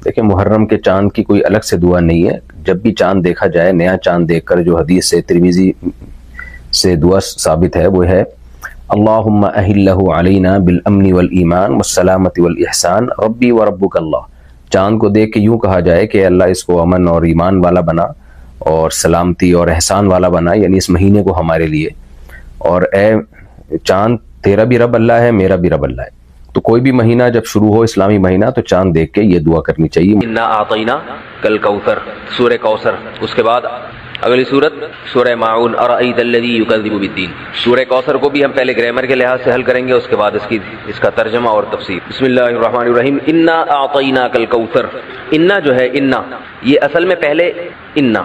دیکھیں محرم کے چاند کی کوئی الگ سے دعا نہیں ہے. جب بھی چاند دیکھا جائے، نیا چاند دیکھ کر جو حدیث سے ترمذی سے دعا ثابت ہے وہ ہے اللہم اہلہ علینا بالامن والایمان والسلامت والاحسان ربی وربک اللہ. چاند کو دیکھ کے یوں کہا جائے کہ اللہ اس کو امن اور ایمان والا بنا اور سلامتی اور احسان والا بنا، یعنی اس مہینے کو ہمارے لیے. اور اے چاند تیرا بھی رب اللہ ہے، میرا بھی رب اللہ ہے. تو کوئی بھی مہینہ جب شروع ہو اسلامی مہینہ تو چاند دیکھ کے یہ دعا کرنی چاہیے. انا اعطینا کل کوثر، سورہ کوثر. اس کے بعد اگلی سورت سورہ ماعون ارأیت الذی یکذب بالدین. سورہ کوثر کو بھی ہم پہلے گرامر کے لحاظ سے حل کریں گے، اس کے بعد اس کا ترجمہ اور تفسیر. بسم اللہ الرحمن الرحیم. انا اعطینا کل کوثر. انا جو ہے انا، یہ اصل میں پہلے انا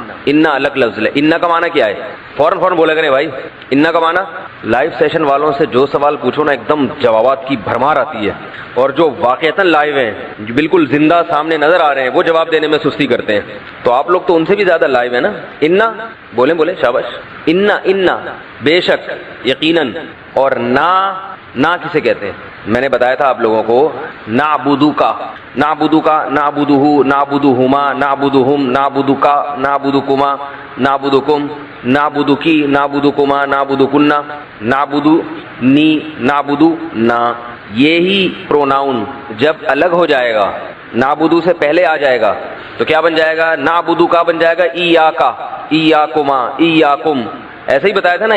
الگ لفظ ہے. انا کا معنی کیا ہے؟ فوراً بولا کریں بھائی. انا کا معنی لائیو سیشن والوں سے جو سوال پوچھو نا ایک دم جوابات کی بھرمار آتی ہے، اور جو واقعتاً لائیو ہیں جو بالکل زندہ سامنے نظر آ رہے ہیں وہ جواب دینے میں سستی کرتے ہیں. تو آپ لوگ تو ان سے بھی زیادہ لائیو ہیں نا. انا بولیں شاباش. انا بے شک، یقیناً. اور نا کسے کہتے ہیں؟ میں نے بتایا تھا آپ لوگوں کو نعبدو کا، نعبدہ، نعبدہما، نعبدہم، نعبدکا، نعبدکما، نعبدکم، نعبدکی، نعبدکما، نعبدکن، نعبدنی، نعبدنا. یہی پروناؤن جب الگ ہو جائے گا، نعبدو سے پہلے آ جائے گا تو کیا بن جائے گا؟ نعبدو کا بن جائے گا ایاکا، ایاکما، ایاکم. ایسے ہی بتایا تھا نا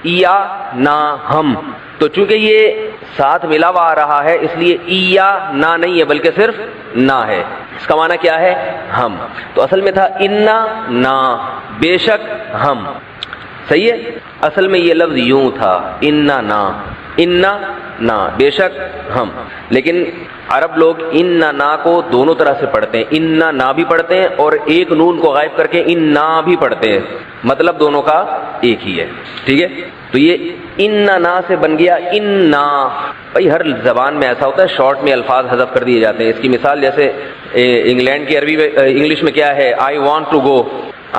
ایا نا ہم. تو چونکہ یہ ساتھ ملا ہوا آ رہا ہے اس لیے ایا نا نہیں ہے بلکہ صرف نا ہے. اس کا معنی کیا ہے؟ ہم. تو اصل میں تھا انا نا، بے شک ہم. صحیح ہے. اصل میں یہ لفظ یوں تھا انا نا، بے شک ہم. لیکن عرب لوگ انا نا کو دونوں طرح سے پڑھتے ہیں. انا نا بھی پڑھتے ہیں اور ایک نون کو غائب کر کے انا بھی پڑھتے ہیں. مطلب دونوں کا ایک ہی ہے. ٹھیک ہے. تو یہ انا نا سے بن گیا انا. بھائی ہر زبان میں ایسا ہوتا ہے شارٹ میں الفاظ حذف کر دیے جاتے ہیں. اس کی مثال جیسے انگلینڈ کی عربی انگلش میں کیا ہے؟ I want to go.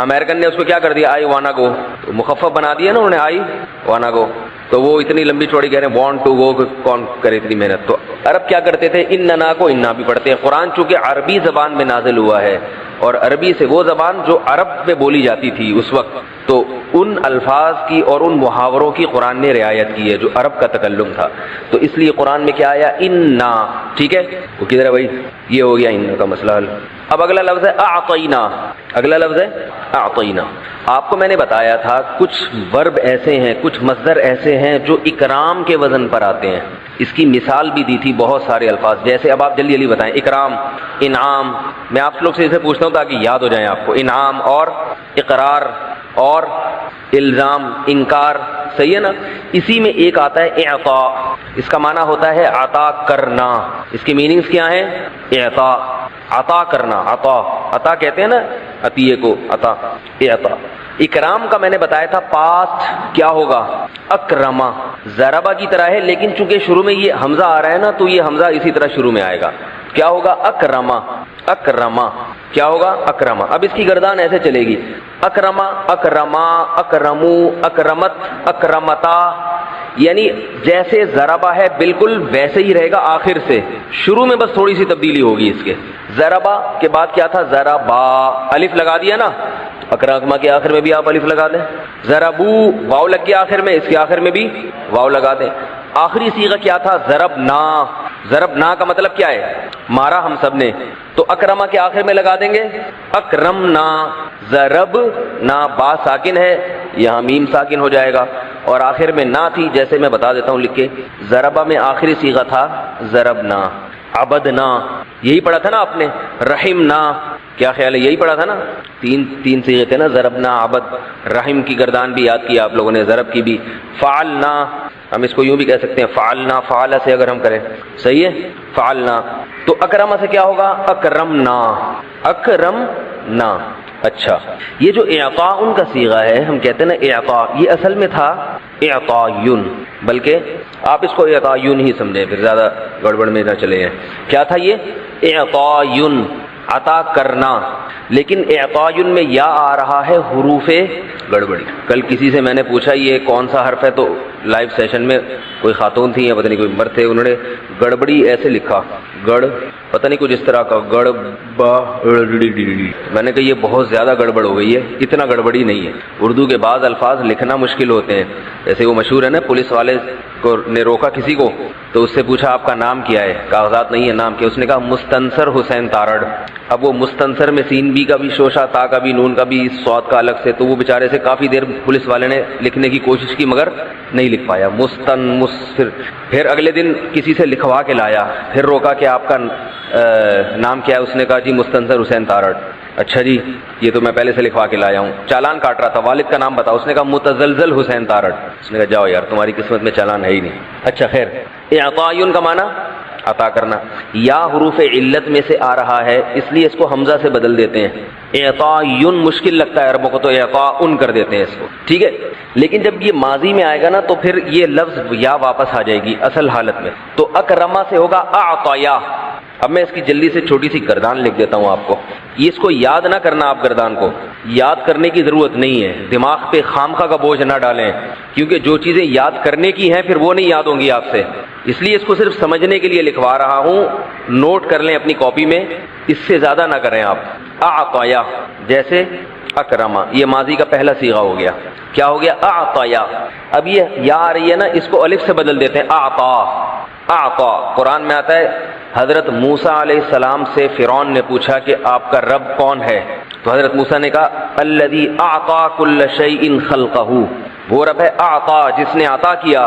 American نے اس کو کیا کر دیا؟ آئی وانا گو. تو مخفف بنا دیا نا انہوں نے، آئی وانا گو. تو وہ اتنی لمبی چوڑی کہہ رہے ہیں وانٹ ٹو گو، کون کرے اتنی محنت. تو عرب کیا کرتے تھے؟ انا کو انا بھی پڑھتے ہیں. قرآن چونکہ عربی زبان میں نازل ہوا ہے اور عربی سے وہ زبان جو عرب میں بولی جاتی تھی اس وقت، تو ان الفاظ کی اور ان محاوروں کی قرآن نے رعایت کی ہے جو عرب کا تکلم تھا. تو اس لیے قرآن میں کیا آیا؟ انا. ٹھیک ہے. وہ کدھر ہے بھائی؟ یہ ہو گیا انا کا مسئلہ حل. اب اگلا لفظ ہے اعطینا. اگلا لفظ ہے اعطینا. آپ کو میں نے بتایا تھا کچھ ورب ایسے ہیں، کچھ مصدر ایسے ہیں جو اکرام کے وزن پر آتے ہیں. اس کی مثال بھی دی تھی بہت سارے الفاظ. جیسے اب آپ جلدی بتائیں. اکرام، انعام. میں آپ لوگ سے اسے پوچھتا ہوں تاکہ یاد ہو جائیں آپ کو. انعام اور اقرار اور الزام، انکار. صحیح ہے نا. اسی میں ایک آتا ہے اعطاء. اس کا معنی ہوتا ہے عطا کرنا. اس کی میننگز کیا ہیں؟ اعطاء، عطا کرنا. عطا کہتے ہیں نا عطیے کو، عطا، اعطاء. اکرام کا میں نے بتایا تھا پاسٹ کیا ہوگا؟ اکرما. ضربہ کی طرح ہے لیکن چونکہ شروع میں یہ حمزہ آ رہا ہے نا تو یہ حمزہ اسی طرح شروع میں آئے گا. کیا ہوگا؟ اکرما. کیا ہوگا؟ اکرما. اب اس کی گردان ایسے چلے گی. اکرما، اکرما، اکرمو، اکرمت، اکرمتا. یعنی جیسے ضربہ ہے بالکل ویسے ہی رہے گا آخر سے. شروع میں بس تھوڑی سی تبدیلی ہوگی اس کے. ضربہ کے بعد کیا تھا؟ ضربا. الف لگا دیا نا. اکرما کے آخر میں بھی آپ الف لگا دیں. ضربو، واو لگ گیا آخر میں، اس کے آخر میں بھی واو لگا دیں. آخری صیغہ کیا تھا؟ ضربنا. ضربنا کا مطلب کیا ہے؟ مارا ہم سب نے. تو اکرما کے آخر میں لگا دیں گے اکرمنا. ضربنا با ساکن ہے، یہاں میم ساکن ہو جائے گا اور آخر میں نا تھی. جیسے میں بتا دیتا ہوں لکھ کے. ضربہ میں آخری صیغہ تھا ضربنا. عبدنا، یہی پڑھا تھا نا آپ نے. رحمنا، کیا خیال ہے؟ یہی پڑھا تھا نا. تین صیغے تھے نا، ضربنا، عبد. رحم کی گردان بھی یاد کی آپ لوگوں نے، ضرب کی بھی. فعلنا، ہم اس کو یوں بھی کہہ سکتے ہیں فعلنا. فعل سے اگر ہم کریں، صحیح ہے، فعلنا. تو اکرما سے کیا ہوگا؟ اکرمنا. اکرمنا. اچھا، یہ جو اعطاء ان کا صیغہ ہے ہم کہتے ہیں نا اعطاء، یہ اصل میں تھا اعطایون. بلکہ آپ اس کو اعطایون ہی سمجھیں، پھر زیادہ گڑبڑ میں نہ چلے ہیں. کیا تھا یہ؟ اعطایون، عطا کرنا. لیکن اعطایون میں یا آ رہا ہے حروف گڑبڑی. کل کسی سے میں نے پوچھا یہ کون سا حرف ہے، تو لائیو سیشن میں کوئی خاتون تھی یا پتہ نہیں کوئی مرد تھے، انہوں نے گڑبڑی ایسے لکھا، پتہ نہیں کچھ اس طرح کا میں نے کہا یہ بہت زیادہ گڑبڑ ہو گئی ہے، اتنا گڑبڑی نہیں ہے۔ اردو کے بعض الفاظ لکھنا مشکل ہوتے ہیں، جیسے وہ مشہور ہے نا، پولیس والے کو نے روکا کسی کو تو اس سے پوچھا آپ کا نام کیا ہے، کاغذات نہیں ہے نام کیا، اس نے کہا مستنصر حسین تارڑ۔ اب وہ مستنصر میں سین بی کا بھی شوشہ، تا کا بھی، نون کا بھی، سواد کا الگ سے، تو وہ بیچارے سے کافی دیر پولیس والے نے لکھنے کی کوشش کی مگر نہیں لکھ پایا، پھر اگلے دن کسی سے لکھوا کے لایا، پھر روکا کہ آپ کا نام کیا ہے، اس نے کہا جی مستنصر حسین تارڑ۔ اچھا جی یہ تو میں پہلے سے لکھوا کے لایا ہوں۔ چالان کاٹ رہا تھا، والد کا نام بتاؤ، اس نے کہا متزلزل حسین تارڑ۔ اس نے کہا جاؤ یار تمہاری قسمت میں چالان ہے ہی نہیں۔ اچھا خیر، اعطایون کا معنی عطا کرنا، یا حروف علت میں سے آ رہا ہے اس لیے اس کو حمزہ سے بدل دیتے ہیں۔ اعطایون مشکل لگتا ہے عربوں کو تو اعطاءن کر دیتے ہیں اس کو، ٹھیک ہے، لیکن جب یہ ماضی میں آئے گا نا تو پھر یہ لفظ یا واپس آ جائے گی اصل حالت میں، تو اکرما سے ہوگا اعطایا۔ اب میں اس کی جلدی سے چھوٹی سی گردان لکھ دیتا ہوں آپ کو، یہ اس کو یاد نہ کرنا، آپ گردان کو یاد کرنے کی ضرورت نہیں ہے، دماغ پہ خامخواہ کا بوجھ نہ ڈالیں، کیونکہ جو چیزیں یاد کرنے کی ہیں پھر وہ نہیں یاد ہوں گی آپ سے، اس لیے اس کو صرف سمجھنے کے لیے لکھوا رہا ہوں، نوٹ کر لیں اپنی کاپی میں، اس سے زیادہ نہ کریں آپ۔ اعطایا جیسے اکرما، یہ ماضی کا پہلا صیغہ ہو گیا، کیا ہو گیا اعطایا۔ اب یہ یا آ رہی ہے نا، اس کو الف سے بدل دیتے ہیں، اعطا۔ اعطا قرآن میں آتا ہے، حضرت موسیٰ علیہ السلام سے فرعون نے پوچھا کہ آپ کا رب کون ہے، تو حضرت موسیٰ نے کہا الذی اعطا کل شیء خلقہ، وہ رب ہے اعطا جس نے عطا کیا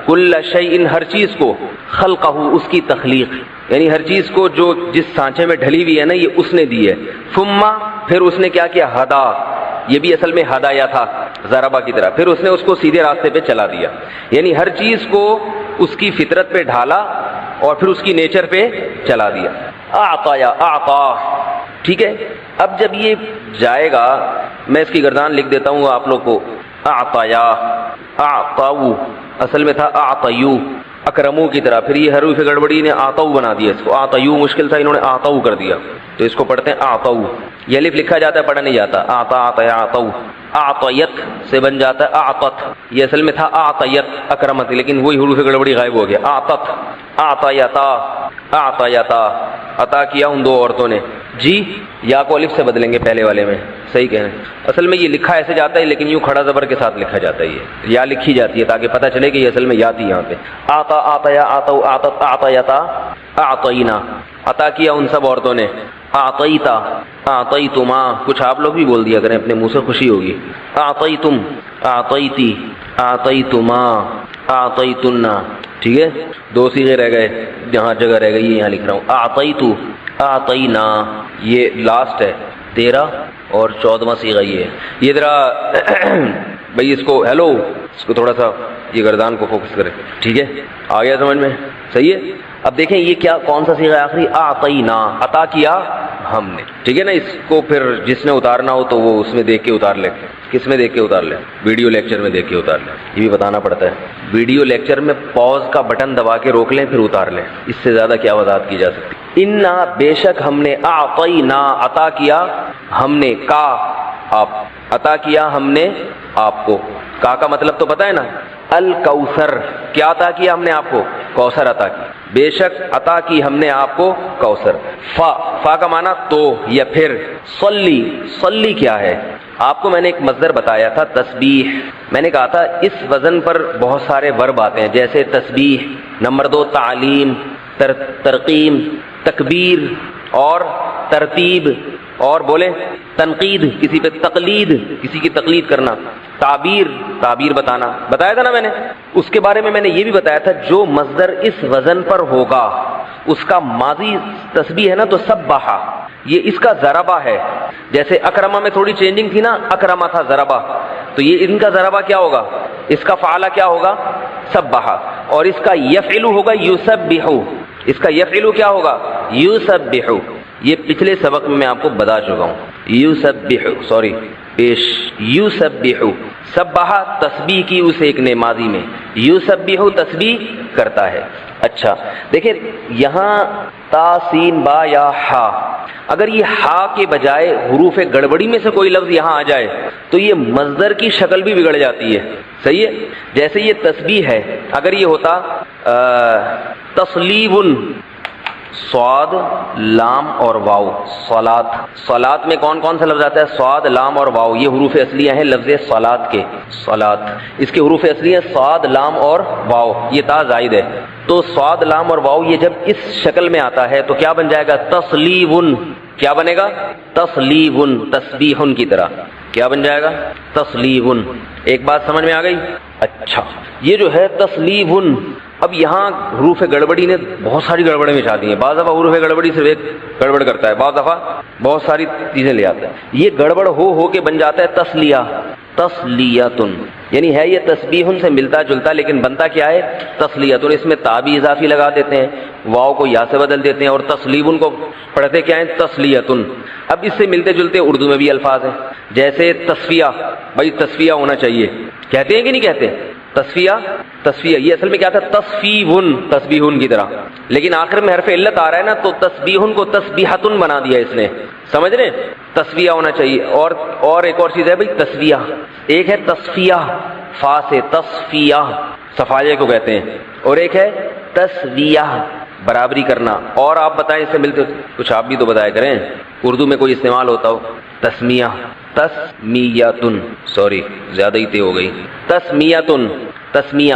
کل شیء ہر چیز کو، خلقہ اس کی تخلیق، یعنی ہر چیز کو جو جس سانچے میں ڈھلی ہوئی ہے نا یہ اس نے دی ہے، ثم پھر اس نے کیا کیا، ہدا، یہ بھی اصل میں ہدایا تھا ضربہ کی طرح، پھر اس نے اس کو سیدھے راستے پہ چلا دیا، یعنی ہر چیز کو اس کی فطرت پہ ڈھالا اور پھر اس کی نیچر پہ چلا دیا۔ اعطایا اعطا، ٹھیک ہے۔ اب جب یہ جائے گا، میں اس کی گردان لکھ دیتا ہوں آپ لوگ کو، اعطایا، اعطاؤ اصل میں تھا اعطیو، اکرمو کی طرح، پھر یہ حروف گڑبڑی نے آتاؤ بنا دیا اس کو، آتایو مشکل تھا انہوں نے آتاؤ کر دیا، تو اس کو پڑھتے ہیں آتاؤ، یہ الف لکھا جاتا ہے پڑھا نہیں جاتا، آتا آتیا آتاؤ، آتیت سے بن جاتا ہے آتت، یہ اصل میں تھا آتیت اکرمت، لیکن وہی حروف گڑبڑی غائب ہو گیا، آتت، آتیتا، آتیتا، عطا کیا ان دو عورتوں نے، جی یا کو الف سے بدلیں گے پہلے والے میں، صحیح کہہ رہے ہیں، اصل میں یہ لکھا ایسے جاتا ہے لیکن یوں کھڑا زبر کے ساتھ لکھا جاتا ہے، یہ یا لکھی جاتی ہے تاکہ پتہ چلے کہ یہ اصل میں یا تھی یہاں پہ، آتا آتیا آتو آتت آتیتا آتینا، عطا کیا ان سب عورتوں نے، آتیتا آتیتما، کچھ آپ لوگ بھی بول دیا کریں اپنے منہ سے خوشی ہوگی، آتیتم آتیتی آتیتما آتیتنا، ٹھیک ہے، دو صیغے رہ گئے، جہاں جگہ رہ گئی یہاں لکھ رہا ہوں، آتیتو آتینا، یہ لاسٹ ہے 13 اور 14واں صیغہ یہ ہے، یہ ذرا بھائی اس کو ہیلو، اس کو تھوڑا سا یہ گردان کو فوکس کرے، ٹھیک ہے، آ گیا سمجھ میں، صحیح ہے۔ اب دیکھیں یہ کیا کون سا صیغہ ہے آخری، آتینا، عطا کیا ہم نے، ٹھیک ہے نا، اس کو پھر جس نے اتارنا ہو تو وہ اس میں دیکھ کے اتار لے، کس میں دیکھ کے اتار لے، ویڈیو لیکچر میں دیکھ کے اتار لیں، یہ بھی بتانا پڑتا ہے، ویڈیو لیکچر میں پاز کا بٹن دبا کے روک لیں پھر اتار لیں، اس سے زیادہ کیا وضاحت کی جا سکتی۔ انا بے شک ہم نے، اعطینا عطا کیا ہم نے، کا آپ، عطا کیا ہم نے آپ کو، کا مطلب تو پتہ ہے نا، الکوثر، کیا عطا کیا ہم نے آپ کو، کوثر عطا کی، بے شک عطا کی ہم نے آپ کو کوثر، فا کا معنی تو یا پھر، صلی، صلی کیا ہے، آپ کو میں نے ایک مصدر بتایا تھا تسبیح، میں نے کہا تھا اس وزن پر بہت سارے ورب آتے ہیں، جیسے تسبیح، نمبر 2 تعلیم، ترقیم، تکبیر اور ترتیب، اور بولے تنقید، کسی پہ تقلید، کسی کی تقلید کرنا، تعبیر، تعبیر بتایا تھا نا میں نے، اس کے بارے میں نے یہ بھی بتایا تھا جو مصدر اس وزن پر ہوگا اس کا ماضی تسبیح ہے نا تو سبحا، یہ اس کا ضربہ ہے، جیسے اکرما میں تھوڑی چینجنگ تھی نا، اکرما تھا ضربہ، تو یہ ان کا ضربہ کیا ہوگا، اس کا فعلہ کیا ہوگا، سبحا، اور اس کا یفعل ہوگا یسبحو، اس کا یفعل کیا ہوگا، یسبحو، یہ پچھلے سبق میں آپ کو بتا چکا ہوں، یسبحو، سوری پیش، یسبحو، سبحا تسبیح کی اس ایک نے ماضی میں، یسبحو تسبیح کرتا ہے۔ اچھا دیکھیں یہاں تا سین با یا ہا، اگر یہ ہا کے بجائے حروف گڑبڑی میں سے کوئی لفظ یہاں آ جائے تو یہ مصدر کی شکل بھی بگڑ جاتی ہے، صحیح ہے، جیسے یہ تسبیح ہے، اگر یہ ہوتا تصلیب، صاد، لام اور واو، صلات۔ صلات میں کون کون سا لفظ آتا ہے؟ صاد، لام اور واو، یہ حروف اصلیہ ہیں لفظ صلات کے۔ صلات اس کے حروف اصلی ہیں صاد، لام اور واو، یہ تا زائد ہے۔ تو صاد، لام اور واو یہ جب اس شکل میں آتا ہے تو کیا بن جائے گا؟ تصلیون۔ کیا بنے گا؟ تصلیون، تسبیحن کی طرح۔ کیا بن جائے گا؟ تصلیون۔ ایک بات سمجھ میں آ گئی؟ اچھا، یہ جو ہے تصلیون، اب یہاں حروف گڑبڑی نے بہت ساری گڑبڑیں مچا دی ہیں۔ بعض دفعہ حروف گڑبڑی صرف ایک گڑبڑ کرتا ہے، بعض دفعہ بہت ساری چیزیں لے آتا ہے۔ یہ گڑبڑ ہو کے بن جاتا ہے تسلیہ، تسلیتن، یعنی ہے یہ تسبیحن سے ملتا جلتا لیکن بنتا کیا ہے؟ تسلیتن۔ اس میں تا بھی اضافی لگا دیتے ہیں، واو کو یا سے بدل دیتے ہیں، اور تسلیبن کو پڑھتے کیا ہیں؟ تسلیتن۔ اب اس سے ملتے جلتے اردو میں بھی الفاظ ہیں، جیسے تصفیہ، بھائی تصفیہ ہونا چاہیے، کہتے ہیں کہ نہیں کہتے؟ تصفیہ، تصفیہ یہ اصل میں کیا تھا؟ تصفیون، تسبیحن کی طرح، لیکن آخر میں حرف علت آ رہا ہے نا، تو تسبیحن کو تسبیحتن بنا دیا اس نے، سمجھ رہے؟ تصفیہ ہونا چاہیے۔ اور ایک اور چیز ہے بھائی تصفیہ، ایک ہے تصفیہ فا سے، تصفیہ صفائیہ کو کہتے ہیں، اور ایک ہے تسویہ، برابری کرنا۔ اور آپ بتائیں اس سے ملتے کچھ آپ بھی تو بتایا کریں، اردو میں کوئی استعمال ہوتا ہو؟ تسمیہ، تسمیتن، سوری زیادہ ہی ہو گئی، تسمیتن، تسمیہ،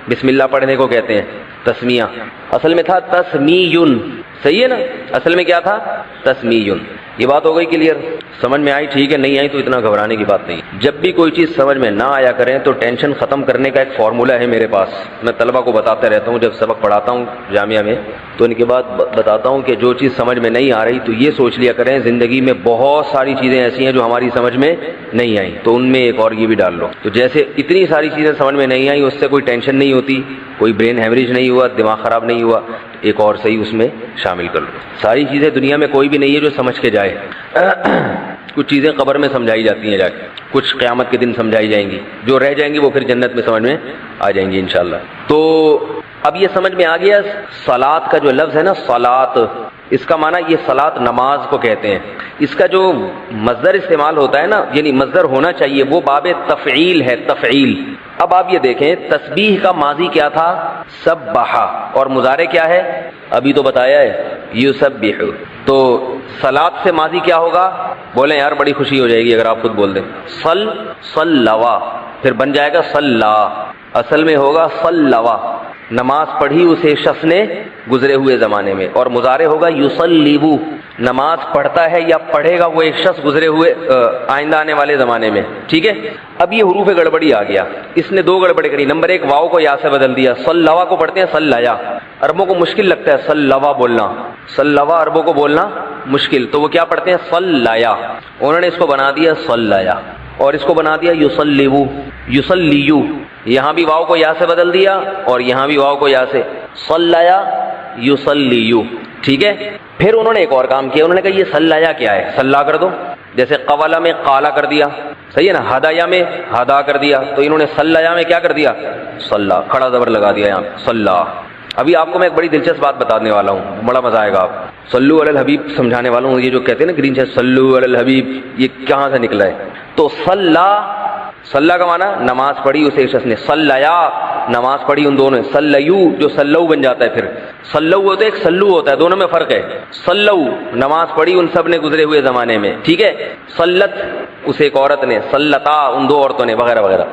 بسم اللہ پڑھنے کو کہتے ہیں تسمیہ، اصل میں تھا تسمیون، صحیح ہے نا؟ اصل میں کیا تھا؟ تسمیون۔ یہ بات ہو گئی کلیئر؟ سمجھ میں آئی؟ ٹھیک ہے، نہیں آئی تو اتنا گھبرانے کی بات نہیں۔ جب بھی کوئی چیز سمجھ میں نہ آیا کریں تو ٹینشن ختم کرنے کا ایک فارمولہ ہے میرے پاس، میں طلبہ کو بتاتا رہتا ہوں جب سبق پڑھاتا ہوں جامعہ میں، تو ان کے بعد بتاتا ہوں کہ جو چیز سمجھ میں نہیں آ رہی تو یہ سوچ لیا کریں زندگی میں بہت ساری چیزیں ایسی ہیں جو ہماری سمجھ میں نہیں آئیں، تو ان میں ایک اور یہ بھی ڈال لو۔ تو جیسے اتنی ساری چیزیں سمجھ میں نہیں آئیں، اس سے کوئی ٹینشن نہیں ہوتی، کوئی برین ہیمریج نہیں ہوا، دماغ خراب نہیں ہوا، ایک اور صحیح اس میں شامل کر لو۔ ساری چیزیں دنیا میں کوئی بھی نہیں ہے جو سمجھ کے جائے، کچھ چیزیں قبر میں سمجھائی جاتی ہیں جا کے، کچھ قیامت کے دن سمجھائی جائیں گی، جو رہ جائیں گی وہ پھر جنت میں سمجھ میں آ جائیں گی انشاءاللہ۔ تو اب یہ سمجھ میں آ گیا صلات کا جو لفظ ہے نا، صلات، اس کا معنی یہ صلات نماز کو کہتے ہیں۔ اس کا جو مصدر استعمال ہوتا ہے نا، یعنی مصدر ہونا چاہیے، وہ باب تفعیل ہے، تفعیل۔ اب آپ یہ دیکھیں تسبیح کا ماضی کیا تھا؟ سبح، اور مضارع کیا ہے؟ ابھی تو بتایا ہے، یسبح۔ تو صلات سے ماضی کیا ہوگا؟ بولیں یار، بڑی خوشی ہو جائے گی اگر آپ خود بول دیں۔ صلوا، پھر بن جائے گا صلا، اصل میں ہوگا صلوا، نماز پڑھی اسے شخص نے گزرے ہوئے زمانے میں، اور مضارع ہوگا یصلیبو، نماز پڑھتا ہے یا پڑھے گا وہ ایک شخص گزرے ہوئے آئندہ آنے والے زمانے میں، ٹھیک ہے؟ اب یہ حروف گڑبڑی آ گیا، اس نے دو گڑبڑی کری۔ نمبر ایک، واو کو یا سے بدل دیا، صلوا کو پڑھتے ہیں صلیا، عربوں کو مشکل لگتا ہے صلوا بولنا، صلوا عربوں کو بولنا مشکل، تو وہ کیا پڑھتے ہیں؟ صلیا، انہوں نے اس کو بنا دیا صلیا، اور اس کو بنا دیا یصلیبو، یصلیو، یہاں بھی واو کو یا سے بدل دیا اور یہاں بھی واو کو یا سے، صلیا یصلیو، ٹھیک ہے؟ پھر انہوں نے ایک اور کام کیا، انہوں نے کہا یہ صلیا کیا ہے؟ صلا کر دو، جیسے قولا میں قالا کر دیا، صحیح ہے نا؟ ہدایا میں ہدا کر دیا، تو انہوں نے صلیا میں کیا کر دیا؟ صلا، کھڑا زبر لگا دیا یہاں، صلا۔ ابھی آپ کو میں ایک بڑی دلچسپ بات بتانے والا ہوں، بڑا مزہ آئے گا آپ۔ صلو علی الحبیب سمجھانے والوں، یہ جو کہتے ہیں نا گرین شرٹ، صلو علی الحبیب، یہ کہاں سے نکلا ہے؟ تو صلا، صلا کا معنی نماز پڑھی اسے شخص نے، صلیا نماز پڑھی ان دونوں نے، صلیو جو صلو بن جاتا ہے، پھر صلو ہوتا ہے ایک صلو ہوتا ہے، دونوں میں فرق ہے۔ صلو نماز پڑھی ان سب نے گزرے ہوئے زمانے میں، ٹھیک ہے؟ صلت اسے ایک عورت نے، صلتا ان دو عورتوں نے، وغیرہ وغیرہ۔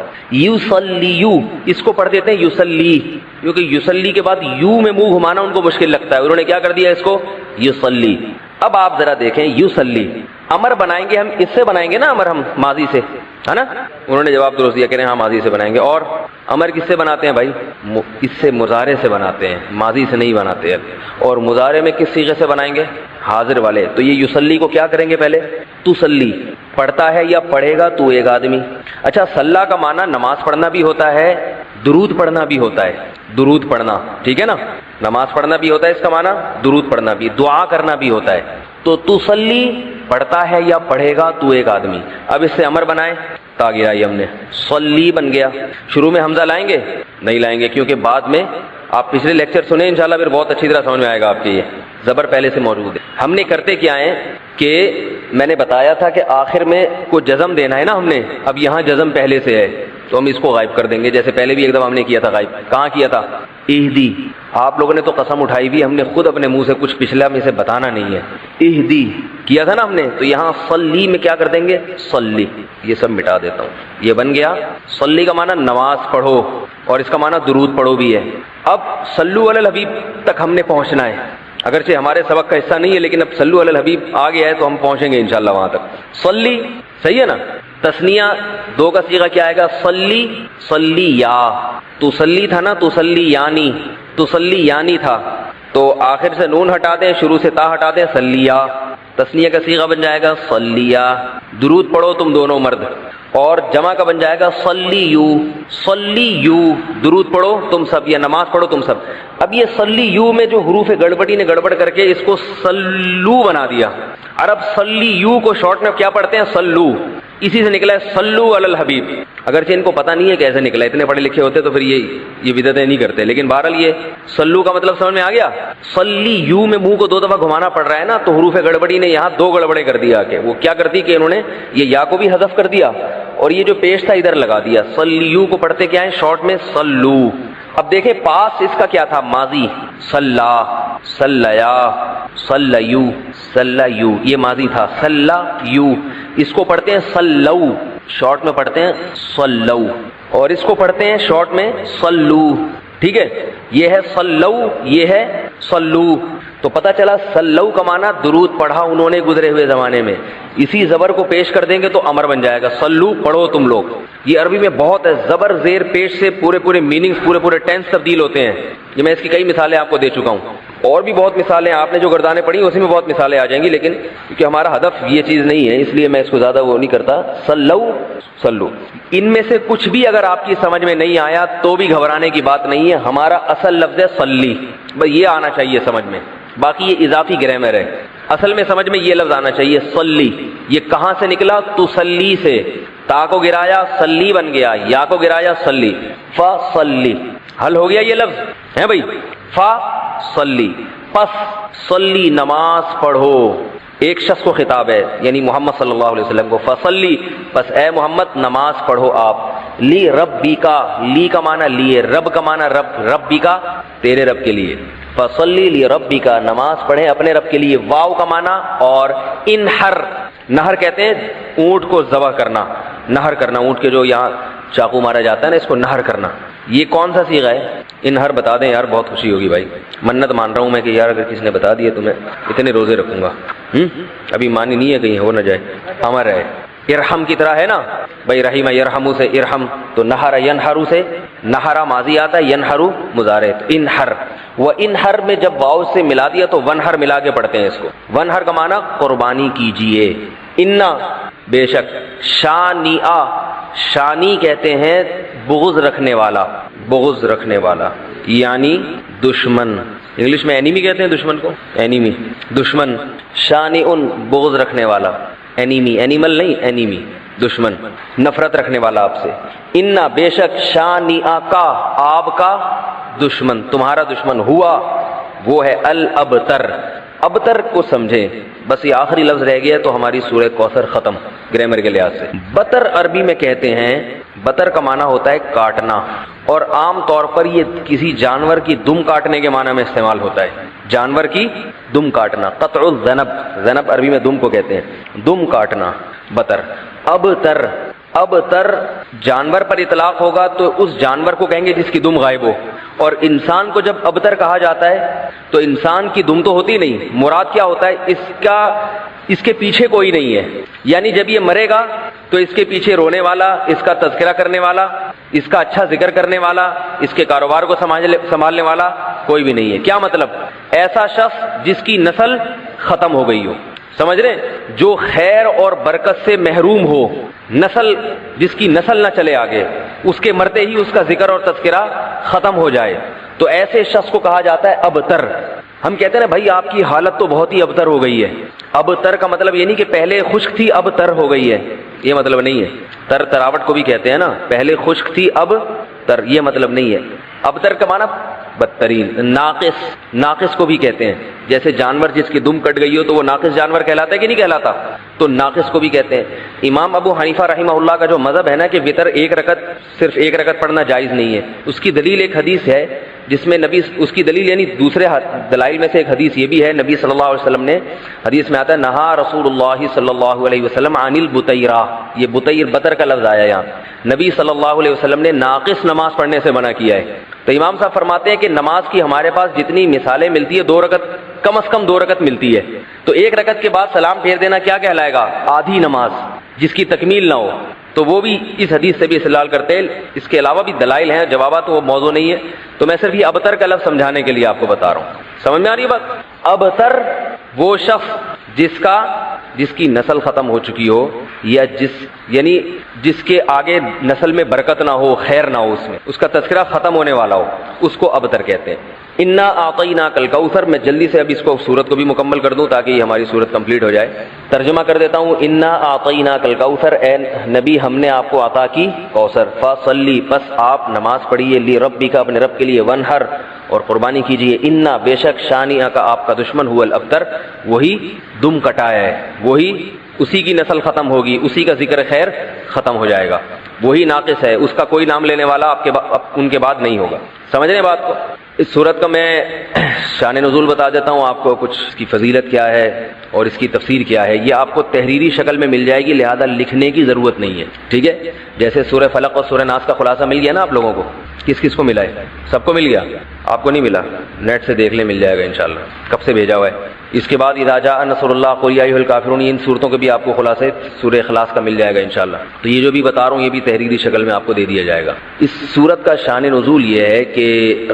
یصلیو اس کو پڑھ دیتے ہیں یصلی، کیونکہ یصلی کے بعد یو میں منہ گھمانا ان کو مشکل لگتا ہے، انہوں نے کیا کر دیا اس کو؟ یصلی۔ اب آپ ذرا دیکھیں یصلی، امر بنائیں گے ہم، اس سے بنائیں گے نا امر، ہم ماضی سے، ہے نا؟ انہوں نے جواب درست دیا، کہہ رہے ہیں ہاں ماضی سے بنائیں گے۔ اور امر کس سے بناتے ہیں بھائی؟ اس سے مضارع سے بناتے ہیں، ماضی سے نہیں بناتے ہیں۔ اور مضارع میں کس صیغے سے بنائیں گے؟ حاضر والے۔ تو یہ یصلی کو کیا کریں گے پہلے؟ تصلی، پڑھتا ہے یا پڑھے گا تو ایک آدمی۔ اچھا، صلا کا معنی نماز پڑھنا بھی ہوتا ہے، درود پڑھنا بھی ہوتا ہے، درود پڑھنا، ٹھیک ہے نا؟ نماز پڑھنا بھی ہوتا ہے اس کا معنی، درود پڑھنا بھی، دعا کرنا بھی ہوتا ہے۔ تو تصلی پڑھتا ہے یا پڑھے گا تو ایک آدمی۔ اب اس سے امر بنائیں، تا گرائی ہم نے، صلی بن گیا۔ شروع میں حمزہ لائیں گے؟ نہیں لائیں گے، کیونکہ بعد میں آپ پچھلے لیکچر سنیں انشاءاللہ، پھر بہت اچھی طرح سمجھ میں آئے گا آپ کے، یہ زبر پہلے سے موجود ہے۔ ہم نے کرتے کیا ہے کہ میں نے بتایا تھا کہ آخر میں کو جزم دینا ہے نا ہم نے، اب یہاں جزم پہلے سے ہے تو ہم اس کو غائب کر دیں گے، جیسے پہلے بھی ایک دفعہ ہم نے کیا تھا غائب، کہاں کیا تھا؟ اہدی، آپ لوگوں نے تو قسم اٹھائی بھی، ہم نے خود اپنے منہ سے کچھ پچھلا میں سے بتانا نہیں ہے. اہدی کیا تھا نا ہم نے، تو یہاں صلی میں کیا کر دیں گے؟ صلی. یہ سب مٹا دیتا ہوں، یہ بن گیا صلی کا معنی نماز پڑھو، اور اس کا معنی درود پڑھو بھی ہے. اب صلو علی الحبیب تک ہم نے پہنچنا ہے، اگرچہ ہمارے سبق کا حصہ نہیں ہے، لیکن اب صلو علی الحبیب آ گیا ہے تو ہم پہنچیں گے انشاءاللہ وہاں تک. صلی صحیح ہے نا. تسنیہ دو کا صیغہ کیا آئے گا؟ صلی، صلی یا. تو صلی تھا نا، تو صلی یعنی، تو صلی یعنی تھا، تو آخر سے نون ہٹا دیں، شروع سے تا ہٹا دیں، صلیہ. تسنیہ کا صیغہ بن جائے گا صلیہ. درود پڑھو تم دونوں مرد. اور جمع کا بن جائے گا صلیو، صلیو. درود پڑھو تم سب، یا نماز پڑھو تم سب. اب یہ صلیو میں جو حروف گڑبڑی نے گڑبڑ کر کے اس کو صلو بنا دیا. عرب صلیو کو شارٹ میں کیا پڑھتے ہیں؟ صلو. اسی سے نکلا ہے صلو علی الحبیب. اگرچہ ان کو پتہ نہیں ہے کیسے نکلا، اتنے پڑھے لکھے ہوتے تو پھر یہ بدعتیں نہیں کرتے، لیکن بہرحال یہ صلو کا مطلب سمجھ میں آ گیا. صلیو میں منہ کو دو دفعہ گھمانا پڑ رہا ہے نا، تو حروف گڑبڑی نے یہاں دو گڑبڑے کر دیا. کہ وہ کیا کرتی کہ انہوں نے یہ یا کو بھی حذف کر دیا اور یہ جو پیش تھا ادھر لگا دیا. صلیو کو پڑھتے کیا ہے شارٹ میں؟ صلو. اب دیکھیں پاس اس کا کیا تھا؟ ماضی. صلا، صلیا، صلیو، صلیو، یہ ماضی تھا. صلیو اس کو پڑھتے ہیں صلو، شارٹ میں پڑھتے ہیں صلو، اور اس کو پڑھتے ہیں شارٹ میں صلو. ٹھیک ہے، یہ ہے صلو، یہ ہے صلو. تو پتہ چلا صلو کا معنی درود پڑھا انہوں نے گزرے ہوئے زمانے میں. اسی زبر کو پیش کر دیں گے تو امر بن جائے گا، صلو پڑھو تم لوگ. یہ عربی میں بہت ہے، زبر زیر پیش سے پورے میننگز، پورے ٹینس تبدیل ہوتے ہیں. یہ میں اس کی کئی مثالیں آپ کو دے چکا ہوں، اور بھی بہت مثالیں آپ نے جو گردانیں پڑھی اسی میں بہت مثالیں آ جائیں گی، لیکن کیونکہ ہمارا ہدف یہ چیز نہیں ہے اس لیے میں اس کو زیادہ وہ نہیں کرتا. صلو، صلو. ان میں سے کچھ بھی اگر آپ کی سمجھ میں نہیں آیا تو بھی گھبرانے کی بات نہیں ہے. ہمارا اصل لفظ ہے صلی، بس یہ آنا چاہیے سمجھ میں، باقی یہ اضافی گرامر ہے. اصل میں سمجھ میں یہ لفظ آنا چاہیے صلی. یہ کہاں سے نکلا؟ تسلی سے. تا کو گرایا صلی بن گیا، یا کو گرایا صلی. فصلی، حل ہو گیا یہ لفظ ہے بھائی. فصلی، پس صلی نماز پڑھو. ایک شخص کو خطاب ہے، یعنی محمد صلی اللہ علیہ وسلم کو. فصلی، پس اے محمد نماز پڑھو آپ. لی ربی کا، لی کا معنی لیے، رب کا معنی رب، ربی کا تیرے رب کے لیے. فصلی لی ربی کا، نماز پڑھیں اپنے رب کے لیے. واو کا معنی اور انحر، نہر کہتے ہیں اونٹ کو ذبح کرنا، نہر کرنا. اونٹ کے جو یہاں چاقو مارا جاتا ہے نا، اس کو نہر کرنا. یہ کون سا صیغہ ہے؟ انحر بتا دیں یار، بہت خوشی ہوگی بھائی. منت مان رہا ہوں میں کہ یار اگر کسی نے بتا دیے تو میں اتنے روزے رکھوں گا. ابھی مانی نہیں ہے کہیں ہو نہ جائے. امر ہے، ارحم کی طرح ہے نا بھائی. رحیم یرحمو سے ارحم، تو نہر ینہرو سے نہرا ماضی آتا ہے، ینہرو مضارع. تو انحر، وہ انحر میں جب واو سے ملا دیا تو ونہر ملا کے پڑھتے ہیں اس کو. ونہر کا معنی قربانی کیجئے. انا بے شک، شانیہ، شانی کہتے ہیں بغض رکھنے والا، بغض رکھنے والا یعنی دشمن. انگلش میں اینیمی کہتے ہیں دشمن کو، اینیمی دشمن. شانی ان بغض رکھنے والا، اینیمی اینیمل نہیں، اینیمی دشمن، نفرت رکھنے والا آپ سے. انا بے شک، شانی کا آپ کا دشمن، تمہارا دشمن، ہوا وہ ہے الابتر. ابتر کو سمجھیں، بس یہ آخری لفظ رہ گیا تو ہماری سورہ کوثر ختم گرامر کے لحاظ سے. بتر عربی میں کہتے ہیں، بتر کا معنی ہوتا ہے کاٹنا، اور عام طور پر یہ کسی جانور کی دم کاٹنے کے معنی میں استعمال ہوتا ہے. جانور کی دم کاٹنا، قطع الذنب، ذنب عربی میں دم کو کہتے ہیں، دم کاٹنا، بتر. ابتر، ابتر جانور پر اطلاق ہوگا تو اس جانور کو کہیں گے جس کی دم غائب ہو. اور انسان کو جب ابتر کہا جاتا ہے تو انسان کی دم تو ہوتی نہیں، مراد کیا ہوتا ہے اس کے پیچھے کوئی نہیں ہے. یعنی جب یہ مرے گا تو اس کے پیچھے رونے والا، اس کا تذکرہ کرنے والا، اس کا اچھا ذکر کرنے والا، اس کے کاروبار کو سنبھالنے والا کوئی بھی نہیں ہے. کیا مطلب؟ ایسا شخص جس کی نسل ختم ہو گئی ہو، سمجھ رہے، جو خیر اور برکت سے محروم ہو، نسل جس کی نسل نہ چلے آگے، اس کے مرتے ہی اس کا ذکر اور تذکرہ ختم ہو جائے، تو ایسے شخص کو کہا جاتا ہے ابتر. ہم کہتے ہیں نا بھائی آپ کی حالت تو بہت ہی ابتر ہو گئی ہے. ابتر کا مطلب یہ نہیں کہ پہلے خشک تھی اب تر ہو گئی ہے، یہ مطلب نہیں ہے. تر تراوٹ کو بھی کہتے ہیں نا، پہلے خشک تھی اب تر، یہ مطلب نہیں ہے. ابتر کا معنی بدترین. ناقص، ناقص کو بھی کہتے ہیں، جیسے جانور جس کی دم کٹ گئی ہو تو وہ ناقص جانور کہلاتا ہے کہ نہیں کہلاتا؟ تو ناقص کو بھی کہتے ہیں. امام ابو حنیفہ رحمہ اللہ کا جو مذہب ہے نا کہ وطر ایک رکعت صرف ایک رکعت پڑھنا جائز نہیں ہے، اس کی دلیل ایک حدیث ہے جس میں نبی، اس کی دلیل یعنی دوسرے دلائل میں سے ایک حدیث یہ بھی ہے، نبی صلی اللہ علیہ وسلم نے، حدیث میں آتا ہے نہا رسول اللہ صلی اللہ علیہ وسلم عن البطیرہ، یہ بطیر بطر کا لفظ آیا یہاں، نبی صلی اللہ علیہ وسلم نے ناقص نماز پڑھنے سے منع کیا ہے. تو امام صاحب فرماتے ہیں کہ نماز کی ہمارے پاس جتنی مثالیں ملتی ہے 2 رکعت، کم از کم 2 رکعت ملتی ہے، تو 1 رکعت کے بعد سلام پھیر دینا کیا کہلائے گا؟ آدھی نماز جس کی تکمیل نہ ہو. تو وہ بھی اس حدیث سے بھی استدلال کرتے ہیں. اس کے علاوہ بھی دلائل ہیں، جوابات وہ موضوع نہیں ہے، تو میں صرف یہ ابتر کا لفظ سمجھانے کے لیے آپ کو بتا رہا ہوں. سمجھ میں آ رہی ہے بات؟ ابتر وہ شخص جس کی نسل ختم ہو چکی ہو، یا یعنی جس کے آگے نسل میں برکت نہ ہو، خیر نہ ہو، اس میں اس کا تذکرہ ختم ہونے والا ہو، اس کو ابتر کہتے ہیں. انا اعطیناک الکوثر، میں جلدی سے اب اس کو سورت کو بھی مکمل کر دوں تاکہ یہ ہماری سورت کمپلیٹ ہو جائے. ترجمہ کر دیتا ہوں. انا اعطیناک الکوثر، اے نبی ہم نے آپ کو عطا کی کوثر، فصلی پس آپ نماز پڑھیے، لربک اپنے رب کے لیے، ونہر اور قربانی کیجیے، انا بے شک شانیہ کا آپ کا دشمن ہوا الابتر، وہی دم کٹایا ہے، وہی اسی کی نسل ختم ہوگی، اسی کا ذکر خیر ختم ہو جائے گا، وہی ناقص ہے، اس کا کوئی نام لینے والا ان کے بعد نہیں ہوگا. سمجھ رہے بات کو؟ اس صورت کا میں شان نزول بتا دیتا ہوں آپ کو، کچھ اس کی فضیلت کیا ہے اور اس کی تفسیر کیا ہے. یہ آپ کو تحریری شکل میں مل جائے گی، لہذا لکھنے کی ضرورت نہیں ہے، ٹھیک ہے؟ جیسے سورہ فلق اور سورہ ناس کا خلاصہ مل گیا نا آپ لوگوں کو، کس کس کو ملا ہے؟ سب کو مل گیا؟ آپ کو نہیں ملا؟ نیٹ سے دیکھ لیں، مل جائے گا انشاءاللہ. کب سے بھیجا ہوا ہے؟ اس کے بعد اذا جاء نصر اللہ قل یا ایھا الکافرون، ان صورتوں کے بھی آپ کو خلاصے سورہ اخلاص کا مل جائے گا انشاءاللہ. تو یہ جو بھی بتا رہا ہوں یہ بھی تحریری شکل میں آپ کو دے دیا جائے گا. اس صورت کا شان نزول یہ ہے کہ